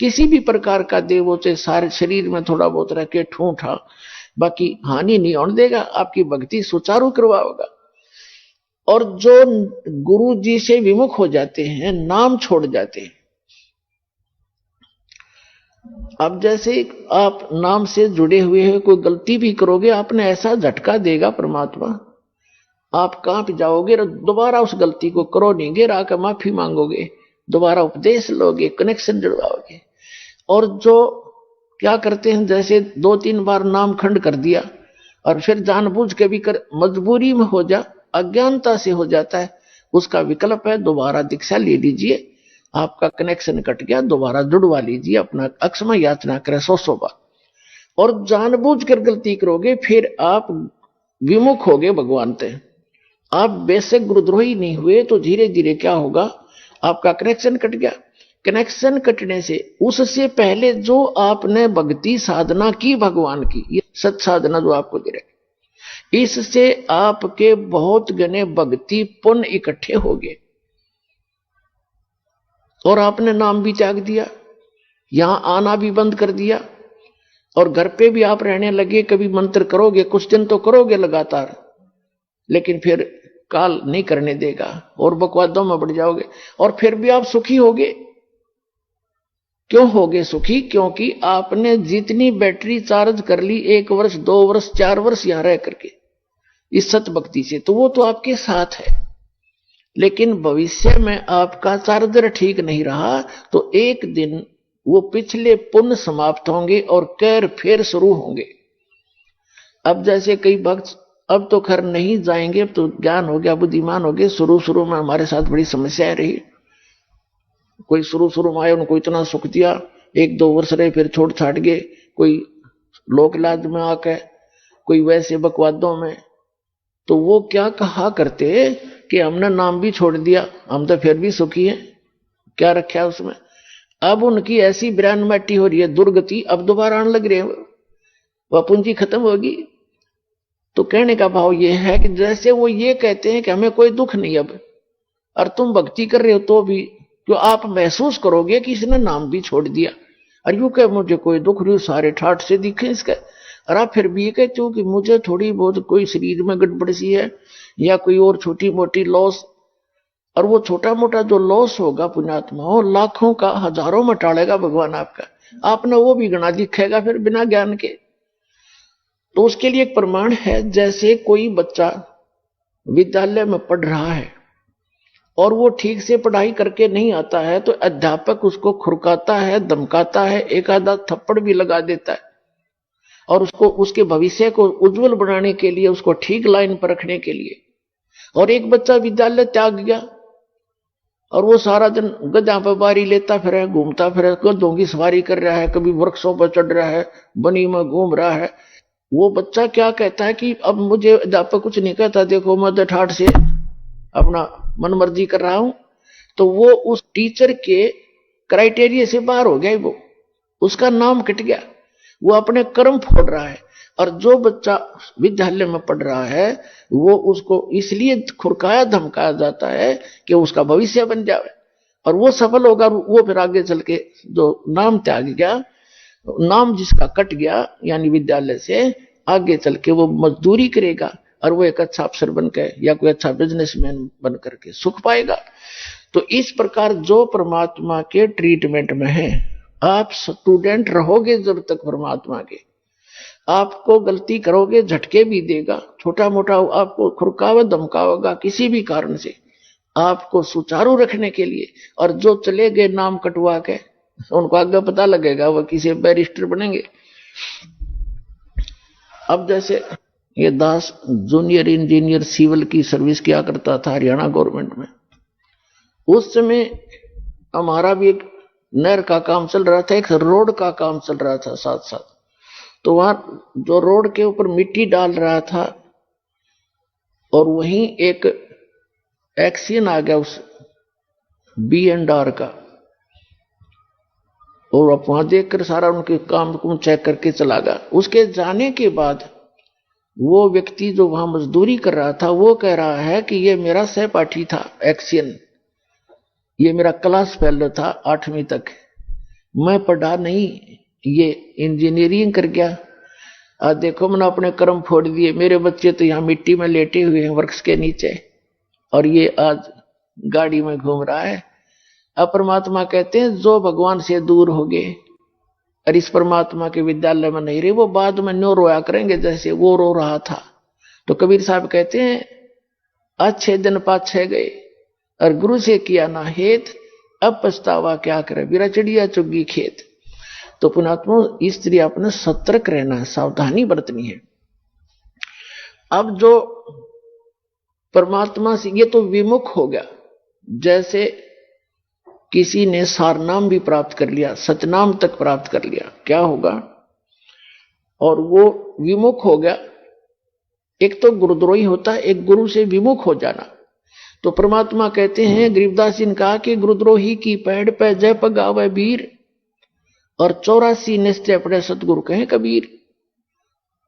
किसी भी प्रकार का दे, वो चाहे सारे शरीर में थोड़ा बहुत रह के ठूठा, बाकी हानि नहीं होने देगा, आपकी भक्ति सुचारू करवाएगा। और जो गुरु जी से विमुख हो जाते हैं, नाम छोड़ जाते हैं, अब जैसे आप नाम से जुड़े हुए हैं, कोई गलती भी करोगे आपने ऐसा झटका देगा परमात्मा, आप कांप जाओगे, दोबारा उस गलती को करो नहीं, गिर आकर माफी मांगोगे, दोबारा उपदेश लोगे, कनेक्शन जुड़वाओगे। और जो क्या करते हैं, जैसे 2-3 बार नाम खंड कर दिया और फिर जानबूझ के भी कर, मजबूरी में हो जा, अज्ञानता से हो जाता है, उसका विकल्प है दोबारा दीक्षा ले लीजिए, आपका कनेक्शन कट गया, दोबारा जुड़वा लीजिए, अपना अक्षमा याचना करें 100 बार। और जानबूझ कर गलती करोगे फिर आप विमुख होगे भगवान से। आप बेशक गुरुद्रोही नहीं हुए तो धीरे धीरे क्या होगा, आपका कनेक्शन कट गया। कनेक्शन कटने से उससे पहले जो आपने भक्ति साधना की भगवान की, ये सत साधना जो आपको दे रहे, इससे आपके बहुत गने भक्ति पुण्य इकट्ठे हो गए और आपने नाम भी त्याग दिया, यहां आना भी बंद कर दिया और घर पे भी आप रहने लगे। कभी मंत्र करोगे, कुछ दिन तो करोगे लगातार, लेकिन फिर काल नहीं करने देगा और बकवादों में बढ़ जाओगे और फिर भी आप सुखी होगे। क्यों होगे सुखी? क्योंकि आपने जितनी बैटरी चार्ज कर ली 1 वर्ष 2 वर्ष 4 वर्ष यहां रह करके इस सत भक्ति से, तो वो तो आपके साथ है। लेकिन भविष्य में आपका चार्जर ठीक नहीं रहा तो एक दिन वो पिछले पुण्य समाप्त होंगे और कैर फिर शुरू होंगे। अब जैसे कई भक्त अब तो खैर नहीं जाएंगे, अब तो ज्ञान हो गया, बुद्धिमान हो गए। शुरू में हमारे साथ बड़ी समस्याएं रही। कोई शुरू में आए, उनको इतना सुख दिया, 1-2 वर्ष रहे, फिर छोड़ छाट गए। कोई लोक लाज में आके, कोई वैसे बकवादों में। तो वो क्या कहा करते कि हमने नाम भी छोड़ दिया, हम तो फिर भी सुखी हैं, क्या रखा है उसमें। अब उनकी ऐसी ब्रांड मैटी हो रही है, दुर्गति, अब दोबारा आने लग रहे हैं, वह पूंजी खत्म होगी। तो कहने का भाव ये है कि जैसे वो ये कहते हैं कि हमें कोई दुख नहीं अब, और तुम भक्ति कर रहे हो तो भी जो आप महसूस करोगे कि इसने नाम भी छोड़ दिया, और यूं कह मुझे कोई दुख नहीं, सारे ठाठ से दिखे इसका, और आप फिर भी ये कहते हो कि मुझे थोड़ी बहुत कोई शरीर में गड़बड़ सी है या कोई और छोटी मोटी लॉस, और वो छोटा मोटा जो लॉस होगा पुण्यात्मा हो, लाखों का हजारों में टालेगा भगवान आपका, आपने वो भी गणा दिखेगा फिर बिना ज्ञान के। तो उसके लिए एक प्रमाण है, जैसे कोई बच्चा विद्यालय में पढ़ रहा है और वो ठीक से पढ़ाई करके नहीं आता है तो अध्यापक उसको खुरकाता है, धमकाता है, एक आधा थप्पड़ भी लगा देता है, और उसको उसके भविष्य को उज्जवल बनाने के लिए, उसको ठीक लाइन पर रखने के लिए। और एक बच्चा विद्यालय त्याग गया और वो सारा दिन गधा पर बारी लेता फिर, घूमता फिर, गधों की सवारी कर रहा है, कभी वृक्षों पर चढ़ रहा है, बनी में घूम रहा है। वो बच्चा क्या कहता है कि अब मुझे अध्यापक कुछ नहीं कहता, देखो मैं तो ठाठ से अपना मनमर्जी कर रहा हूं। तो वो उस टीचर के क्राइटेरिया से बाहर हो गया, वो उसका नाम कट गया, वो अपने कर्म फोड़ रहा है। और जो बच्चा विद्यालय में पढ़ रहा है वो उसको इसलिए खुरकाया धमकाया जाता है कि उसका भविष्य बन जाए, और वो सफल होगा। वो फिर आगे चल के जो नाम त्याग गया, नाम जिसका कट गया यानी विद्यालय से, आगे चल के वो मजदूरी करेगा और वो एक अच्छा अफसर बनकर या कोई अच्छा बिजनेसमैन बन करके सुख पाएगा। तो इस प्रकार जो परमात्मा के ट्रीटमेंट में है, आप स्टूडेंट रहोगे जब तक परमात्मा के, आपको गलती करोगे झटके भी देगा, छोटा मोटा आपको खुरकावा धमकावेगा किसी भी कारण से, आपको सुचारू रखने के लिए। और जो चले गए नाम कटवा के, उनको आगे पता लगेगा वो किसी बैरिस्टर बनेंगे। अब जैसे ये दास जूनियर इंजीनियर सिविल की सर्विस किया करता था हरियाणा गवर्नमेंट में। उस समय हमारा भी एक नहर का काम चल रहा था, एक रोड का काम चल रहा था साथ साथ। तो वहां जो रोड के ऊपर मिट्टी डाल रहा था और वहीं एक एक्सीडेंट आ गया उस B&R का, और अब वहां देखकर सारा उनके काम को चेक करके चला गया। उसके जाने के बाद वो व्यक्ति जो वहां मजदूरी कर रहा था वो कह रहा है कि ये मेरा सहपाठी था एक्सियन, ये मेरा क्लास फेलो था 8वीं तक, मैं पढ़ा नहीं, ये इंजीनियरिंग कर गया। आज देखो मैंने अपने कर्म फोड़ दिए, मेरे बच्चे तो यहाँ मिट्टी में लेटे हुए हैं वृक्ष के नीचे, और ये आज गाड़ी में घूम रहा है। अब परमात्मा कहते हैं जो भगवान से दूर हो गए और इस परमात्मा के विद्यालय में नहीं रहे, वो बाद में न्यो रोया करेंगे जैसे वो रो रहा था। तो कबीर साहब कहते हैं अच्छे दिन पाछे गए और गुरु से किया ना हेत, अब पछतावा क्या करे, बिरा चिड़िया चुग्गी खेत। तो पुणात्मा इसलिए अपने सतर्क रहना है, सावधानी बरतनी है। अब जो परमात्मा से ये तो विमुख हो गया, जैसे किसी ने सारनाम भी प्राप्त कर लिया, सतनाम तक प्राप्त कर लिया, क्या होगा? और वो विमुख हो गया। एक तो गुरुद्रोही होता है, एक गुरु से विमुख हो जाना। तो परमात्मा कहते हैं, गरीबदास जी ने कहा कि गुरुद्रोही की पैड़ पे जय पगावे वीर, और 84 निश्चय पड़े सतगुरु कहें कबीर।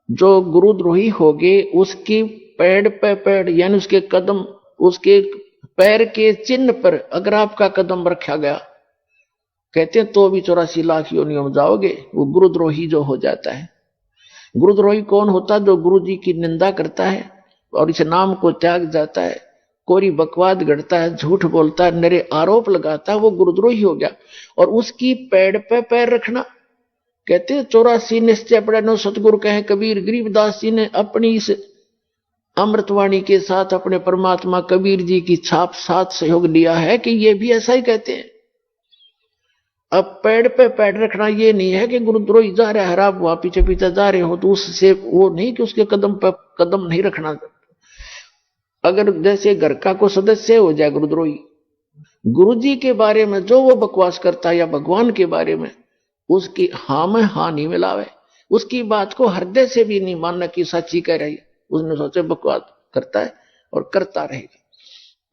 जो गुरुद्रोही हो गए उसकी पैड़ पे पैड़ यानी उसके कदम, उसके पैर के चिन्ह पर अगर आपका कदम रखा गया, कहते हैं तो भी 84 लाख योनियों में जाओगे। वो गुरुद्रोही जो हो जाता है। गुरुद्रोही कौन होता है? जो गुरु जी की निंदा करता है और इस नाम को त्याग जाता है, कोरी बकवाद गढ़ता है, झूठ बोलता है, नरे आरोप लगाता है, वो गुरुद्रोही हो गया। और उसकी पैड़ पे पैर रखना, कहते हैं 84 निश्चय पड़े नो सतगुरु कहे कबीर। गरीबदास जी ने अपनी इस अमृतवाणी के साथ अपने परमात्मा कबीर जी की छाप साथ सहयोग लिया है कि ये भी ऐसा ही कहते हैं। अब पेड़ पे पैर रखना ये नहीं है कि गुरुद्रोही जा रहा है, आप वहां पीछे पीछे जा रहे हो तो उससे वो नहीं कि उसके कदम पर कदम नहीं रखना। अगर जैसे घर का कोई सदस्य हो जाए गुरुद्रोही, गुरु जी के बारे में जो वो बकवास करता है या भगवान के बारे में, उसकी हाँ में हाँ नहीं मिलावे, उसकी बात को हृदय से भी नहीं मानना कि सच्ची कह रही है, उसने सोचे बकवास करता है और करता रहेगा।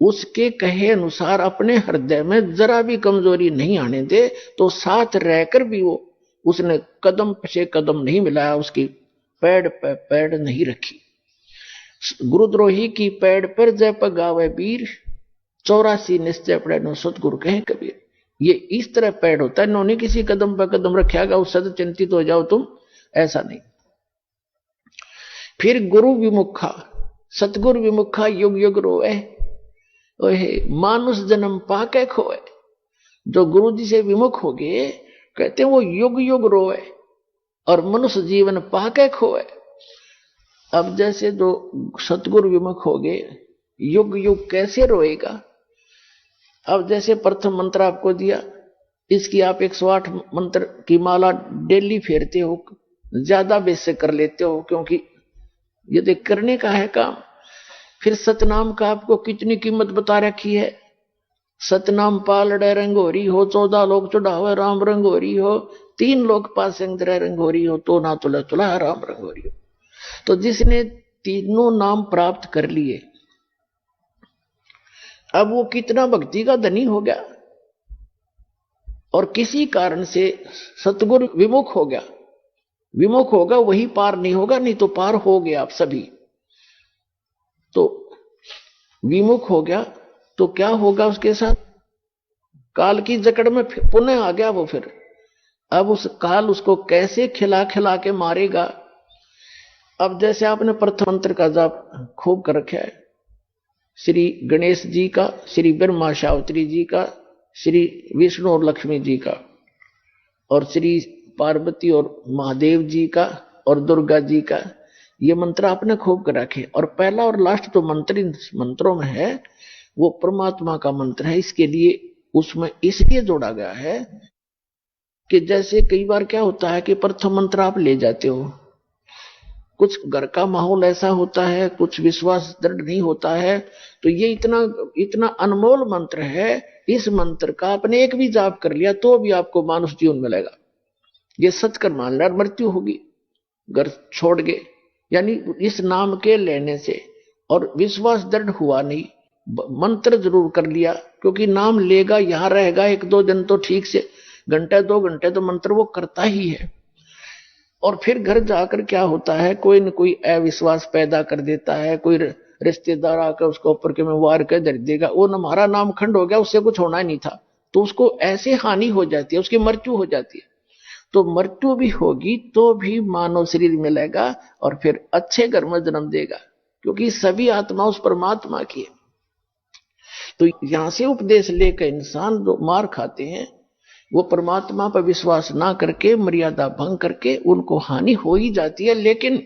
उसके कहे अनुसार अपने हृदय में जरा भी कमजोरी नहीं आने दे, तो साथ रहकर भी वो उसने कदम से कदम नहीं मिलाया, उसकी पैड़ पे पैड़ नहीं रखी। गुरुद्रोही की पैड़ पर जय पगावे वीर, 84 निश्चय पड़े नो सतगुरु कहे कबीर। ये इस तरह पैड़ होता है, इन्होंने किसी कदम पर कदम रखेगा उससे तो चिंतित हो जाओ तुम, ऐसा नहीं। फिर गुरु विमुखा, सतगुरु विमुखा युग युग रोए, ओहे मानुष जन्म पाके खोए। जो गुरु जी से विमुख हो गए, कहते हैं वो युग युग रोए और मनुष्य जीवन पाके खोए। अब जैसे जो सतगुरु विमुख हो गए, युग युग कैसे रोएगा? अब जैसे प्रथम मंत्र आपको दिया, इसकी आप 108 मंत्र की माला डेली फेरते हो, ज्यादा बेस से कर लेते हो, क्योंकि ये देख करने का है काम। फिर सतनाम का आपको कितनी कीमत बता रखी है। सतनाम पालड़े रंगोरी हो, 14 लोग चढ़ावे राम रंगोरी हो, 3 लोग पास रंगोरी हो, तो ना तुला तुला राम रंगोरी हो। तो जिसने तीनों नाम प्राप्त कर लिए, अब वो कितना भक्ति का धनी हो गया। और किसी कारण से सतगुरु विमुख हो गया, विमुख होगा वही पार नहीं होगा, नहीं तो पार हो गया आप सभी। तो विमुख हो गया तो क्या होगा उसके साथ? काल की जकड़ में पुनः आ गया वो। फिर अब उस काल उसको कैसे खिला खिला के मारेगा? अब जैसे आपने प्रथम मंत्र का जाप खूब कर रखा है, श्री गणेश जी का, श्री ब्रह्मा शावत्री जी का, श्री विष्णु और लक्ष्मी जी का, और श्री पार्वती और महादेव जी का, और दुर्गा जी का, ये मंत्र आपने खूब कर रखे। और पहला और लास्ट तो मंत्र इन मंत्रों में है वो परमात्मा का मंत्र है। इसके लिए उसमें इसलिए जोड़ा गया है कि जैसे कई बार क्या होता है कि प्रथम मंत्र आप ले जाते हो, कुछ घर का माहौल ऐसा होता है, कुछ विश्वास दृढ़ नहीं होता है, तो ये इतना अनमोल मंत्र है, इस मंत्र का आपने एक भी जाप कर लिया तो भी आपको मानुष जीवन मिलेगा। ये सच कर मान लिया, मृत्यु होगी घर छोड़ गए, यानी इस नाम के लेने से, और विश्वास दृढ़ हुआ नहीं, मंत्र जरूर कर लिया, क्योंकि नाम लेगा यहां रहेगा 1-2 दिन तो ठीक से, घंटे 2 घंटे तो मंत्र वो करता ही है। और फिर घर जाकर क्या होता है, कोई न कोई अविश्वास पैदा कर देता है, कोई रिश्तेदार आकर उसको ऊपर के में वार कर धर देगा, वो हमारा नाम खंड हो गया, उससे कुछ होना ही नहीं था, तो उसको ऐसे हानि हो जाती है, उसकी मृत्यु हो जाती है। तो मृत्यु भी होगी तो भी मानव शरीर मिलेगा और फिर अच्छे घर में जन्म देगा, क्योंकि सभी आत्मा उस परमात्मा की है। तो यहां से उपदेश लेकर इंसान जो मार खाते हैं वो परमात्मा पर विश्वास ना करके, मर्यादा भंग करके उनको हानि हो ही जाती है, लेकिन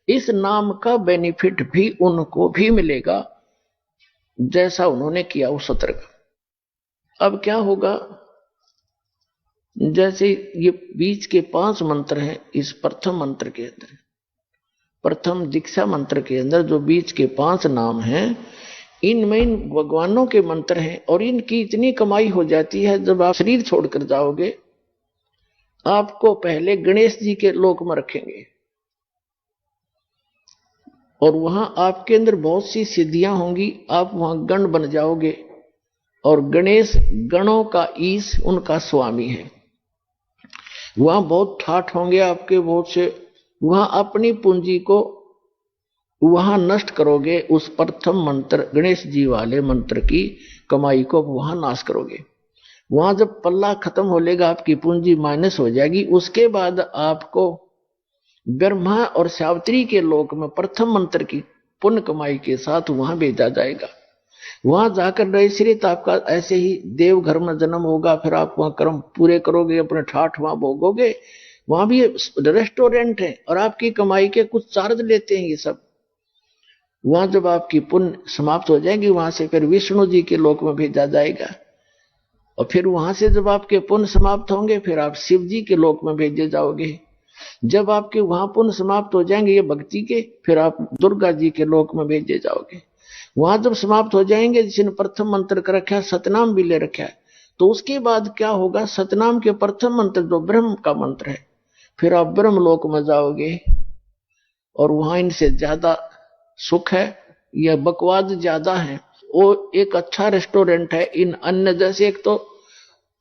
इस नाम का बेनिफिट भी उनको भी मिलेगा जैसा उन्होंने किया उस सत्र का। अब क्या होगा, जैसे ये बीच के 5 मंत्र हैं, इस प्रथम मंत्र के अंदर, प्रथम दीक्षा मंत्र के अंदर जो बीच के 5 नाम हैं, इनमें इन भगवानों के मंत्र हैं और इनकी इतनी कमाई हो जाती है। जब आप शरीर छोड़कर जाओगे, आपको पहले गणेश जी के लोक में रखेंगे और वहां आपके अंदर बहुत सी सिद्धियां होंगी, आप वहां गण बन जाओगे और गणेश गणों का ईश उनका स्वामी है। वहां बहुत ठाठ होंगे आपके बहुत से, वहां अपनी पूंजी को वहां नष्ट करोगे, उस प्रथम मंत्र गणेश जी वाले मंत्र की कमाई को वहां नाश करोगे। वहां जब पल्ला खत्म हो लेगा, आपकी पूंजी माइनस हो जाएगी, उसके बाद आपको ब्रह्मा और सावित्री के लोक में प्रथम मंत्र की पुण्य कमाई के साथ वहां भेजा जाएगा। वहां जाकर नैश्रित आपका ऐसे ही देव घर में जन्म होगा, फिर आप वहां कर्म पूरे करोगे, अपने ठाठ वहां भोगोगे। वहां भी रेस्टोरेंट है और आपकी कमाई के कुछ चार्ज लेते हैं ये सब। वहां जब आपकी पुण्य समाप्त हो जाएगी, वहां से फिर विष्णु जी के लोक में भेजा जाएगा और फिर वहां से जब आपके पुण्य समाप्त होंगे, फिर आप शिव जी के लोक में भेजे जाओगे। जब आपके वहां पुण्य समाप्त हो जाएंगे ये भक्ति के, फिर आप दुर्गा जी के लोक में भेजे जाओगे। वहां जब समाप्त हो जाएंगे, जिसने प्रथम मंत्र का रखा है, सतनाम भी ले रखा है, तो उसके बाद क्या होगा, सतनाम के प्रथम मंत्र जो ब्रह्म का मंत्र है, फिर आप ब्रह्म लोक में जाओगे और वहां इनसे ज्यादा सुख है, यह बकवाद ज्यादा है। वो एक अच्छा रेस्टोरेंट है इन अन्य जैसे, एक तो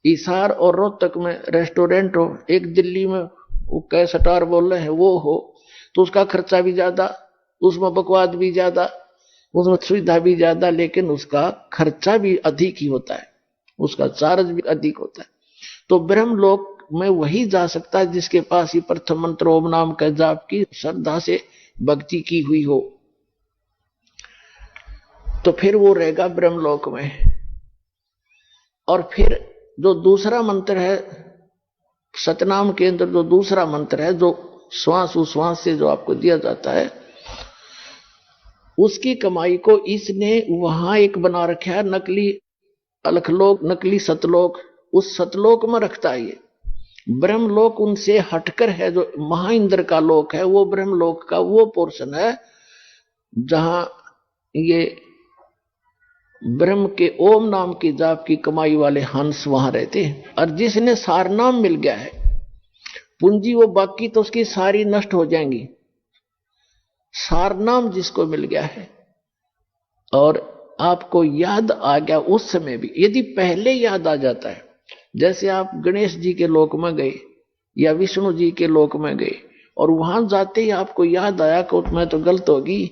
हिसार और रोहतक में रेस्टोरेंट हो, एक दिल्ली में वो कै स्टार बोल रहे हैं वो हो, तो उसका खर्चा भी ज्यादा, उसमें बकवाद भी ज्यादा, उसमें सुविधा भी ज्यादा, लेकिन उसका खर्चा भी अधिक ही होता है, उसका चार्ज भी अधिक होता है। तो ब्रह्म लोक में वही जा सकता है जिसके पास ही प्रथम मंत्र ओम नाम का जाप की श्रद्धा से भक्ति की हुई हो, तो फिर वो रहेगा ब्रह्मलोक में। और फिर जो दूसरा मंत्र है सतनाम के अंदर, जो दूसरा मंत्र है जो श्वास उश्वास से जो आपको दिया जाता है, उसकी कमाई को इसने वहां एक बना रखा है, नकली अलखलोक, नकली सतलोक। उस सतलोक में रखता है ये। ब्रह्मलोक उनसे हटकर है, जो महाइंद्र का लोक है, वो ब्रह्मलोक का वो पोर्शन है जहां ये ब्रह्म के ओम नाम की जाप की कमाई वाले हंस वहां रहते हैं। और जिसने सारनाम मिल गया है, पूंजी वो बाकी तो उसकी सारी नष्ट हो जाएंगी। सारनाम जिसको मिल गया है और आपको याद आ गया उस समय भी, यदि पहले याद आ जाता है, जैसे आप गणेश जी के लोक में गए या विष्णु जी के लोक में गए और वहां जाते ही आपको याद आया कि मैं तो गलत होगी,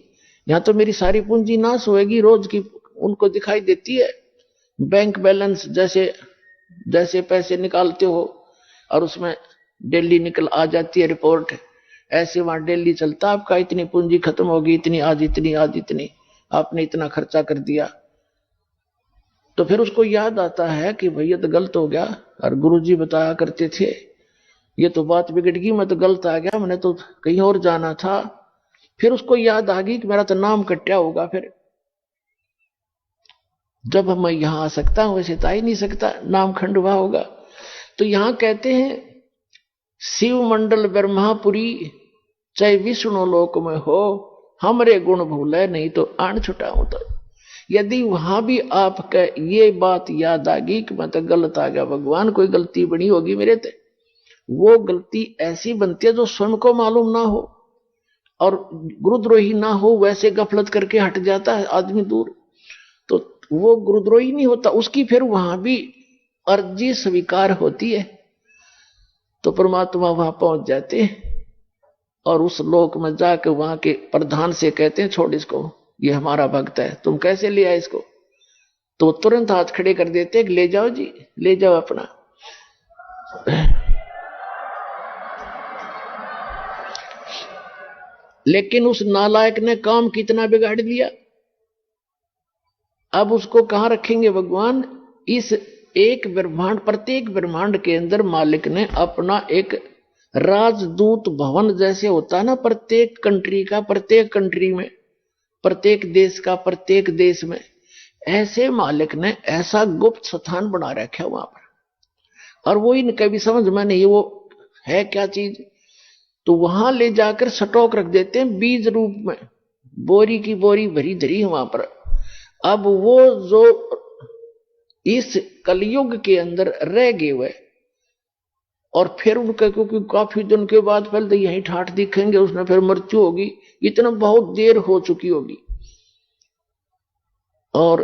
यहां तो मेरी सारी पूंजी नाश होगी, रोज की उनको दिखाई देती है बैंक बैलेंस, जैसे जैसे पैसे निकालते हो और उसमें डेली निकल आ जाती है रिपोर्ट, ऐसे वहां डेली चलता आपका इतनी पूंजी खत्म होगी, इतनी आज इतनी, आज इतनी, आपने इतना खर्चा कर दिया। तो फिर उसको याद आता है कि भैया तो गलत हो गया, और गुरुजी बताया करते थे ये तो बात बिगड़ गई, मैं तो गलत आ गया, मैंने तो कहीं और जाना था। फिर उसको याद आ गई कि मेरा तो नाम कट्या होगा, फिर जब मैं यहां आ सकता हूं वैसे तो आ ही नहीं सकता, नाम खंडवा होगा। तो यहां कहते हैं शिव मंडल ब्रह्मापुरी चाहे विष्णु लोक में हो, हमरे गुण भूले नहीं तो आन छुटाऊं। तो यदि वहां भी आपका ये बात याद आ गई कि मैं तो गलत आ गया, भगवान कोई गलती बनी होगी मेरे ते, वो गलती ऐसी बनती है जो स्वयं को मालूम ना हो और गुरुद्रोही ना हो, वैसे गफलत करके हट जाता है आदमी दूर, तो वो गुरुद्रोही नहीं होता, उसकी फिर वहां भी अर्जी स्वीकार होती है। तो परमात्मा वहां पहुंच जाते हैं और उस लोक में जाकर वहां के प्रधान से कहते हैं छोड़ इसको, ये हमारा भक्त है, तुम कैसे लिया इसको। तो तुरंत हाथ खड़े कर देते, ले जाओ जी, ले जाओ अपना। लेकिन उस नालायक ने काम कितना बिगाड़ दिया। अब उसको कहां रखेंगे भगवान? इस एक ब्रह्मांड, प्रत्येक ब्रह्मांड के अंदर मालिक ने अपना एक राजदूत भवन जैसे होता है ना, प्रत्येक कंट्री का, प्रत्येक कंट्री में, प्रत्येक देश का, प्रत्येक देश में, ऐसे मालिक ने ऐसा गुप्त स्थान बना रखा है वहां पर। और वो इनका भी समझ में नहीं वो है क्या चीज, तो वहां ले जाकर स्टॉक रख देते हैं बीज रूप में, बोरी की बोरी भरी धरी है वहां पर। अब वो जो इस कलयुग के अंदर रह गए हुए, और फिर उनका, क्योंकि काफी दिन के बाद पहले यही ठाठ दिखेंगे, उसने फिर मृत्यु होगी, इतना बहुत देर हो चुकी होगी, और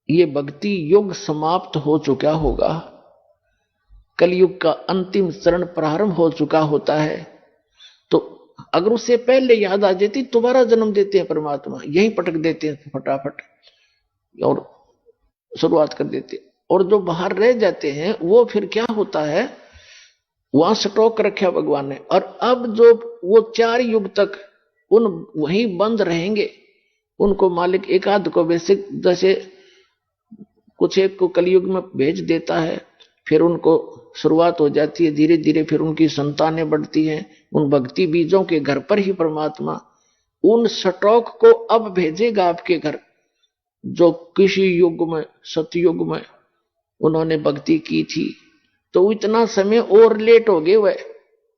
ये भक्ति युग समाप्त हो चुका होगा, कलयुग का अंतिम चरण प्रारंभ हो चुका होता है। तो अगर उससे पहले याद आ जाती, दोबारा जन्म देते हैं परमात्मा, यही पटक देते हैं फटाफट और शुरुआत कर देते। और जो बाहर रह जाते हैं वो फिर क्या होता है, वहां स्टॉक रखा भगवान ने। और अब जो वो 4 युग तक उन वहीं बंद रहेंगे, उनको मालिक एक आध को बेसिक जैसे कुछ एक को कलयुग में भेज देता है, फिर उनको शुरुआत हो जाती है धीरे धीरे, फिर उनकी संतानें बढ़ती हैं, उन भक्ति बीजों के घर पर ही परमात्मा उन स्टॉक को अब भेजेगा आपके घर, जो किसी युग में, सतयुग में उन्होंने भक्ति की थी। तो इतना समय और लेट हो गए वह,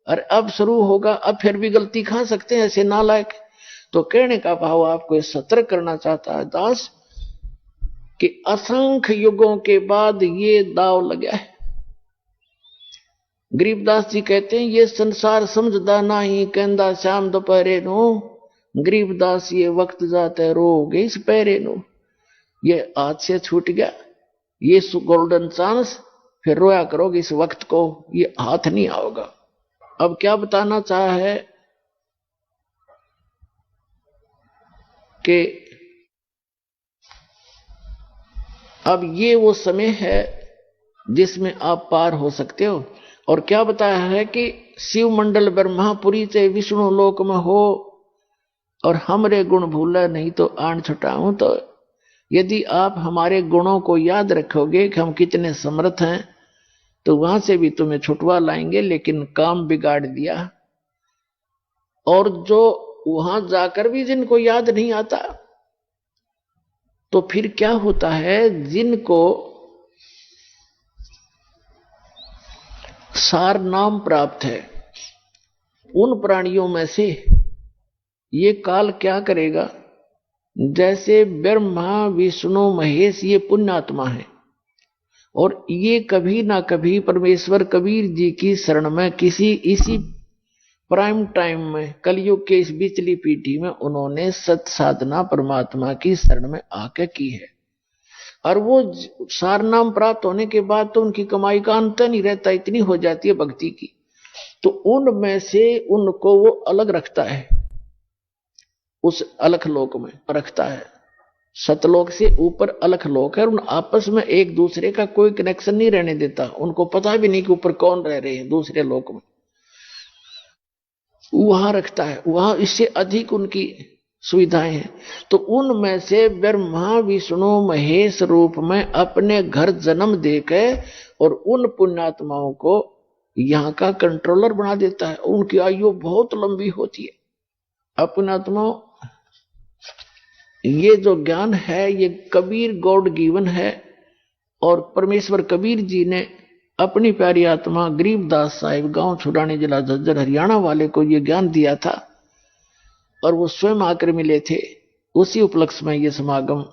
और अब शुरू होगा, अब फिर भी गलती खा सकते हैं ऐसे नालायक। तो कहने का भाव आपको सतर्क करना चाहता है दास कि असंख्य युगों के बाद ये दाव लगा है। गरीबदास जी कहते हैं, ये संसार समझदा नहीं, कहंदा श्याम दोपहरे नो, गरीबदास ये वक्त जाते रोगे इस पैरे नो। ये हाथ से छूट गया ये गोल्डन चांस, फिर रोया करोगे इस वक्त को, ये हाथ नहीं आओगा। अब क्या बताना चाहा है कि अब ये वो समय है जिसमें आप पार हो सकते हो। और क्या बताया है कि शिव मंडल ब्रह्मापुरी से विष्णु लोक में हो, और हमरे गुण भूला नहीं तो आन छुटाऊं। तो यदि आप हमारे गुणों को याद रखोगे कि हम कितने समर्थ हैं, तो वहां से भी तुम्हें छुटवा लाएंगे। लेकिन काम बिगाड़ दिया, और जो वहां जाकर भी जिनको याद नहीं आता, तो फिर क्या होता है, जिनको सार नाम प्राप्त है, उन प्राणियों में से ये काल क्या करेगा, जैसे ब्रह्मा विष्णु महेश ये पुण्यात्मा है, और ये कभी ना कभी परमेश्वर कबीर जी की शरण में किसी इसी प्राइम टाइम में, कलयुग के इस बिचली पीढ़ी में उन्होंने सत साधना परमात्मा की शरण में आके की है। और वो सार नाम प्राप्त होने के बाद तो उनकी कमाई का अंत नहीं रहता, इतनी हो जाती है भक्ति की। तो उनमें से उनको वो अलग रखता है, उस अलख लोक में रखता है, सतलोक से ऊपर अलख लोक है। उन आपस में एक दूसरे का कोई कनेक्शन नहीं रहने देता, उनको पता भी नहीं कि ऊपर कौन रह रहे हैं दूसरे लोक में, वहां रखता है, वहां इससे अधिक उनकी सुविधाएं हैं। तो उनमें से ब्रह्मा विष्णु महेश रूप में अपने घर जन्म देकर और उन पुण्यात्माओं को यहाँ का कंट्रोलर बना देता है। उनकी आयु बहुत लंबी होती है। पुण्यात्माओं, ये जो ज्ञान है ये कबीर गॉड गिवन है, और परमेश्वर कबीर जी ने अपनी प्यारी आत्मा गरीबदास साहिब गांव छुड़ाने जिला झज्जर हरियाणा वाले को ये ज्ञान दिया था, और वो स्वयं आकर मिले थे। उसी उपलक्ष्य में ये समागम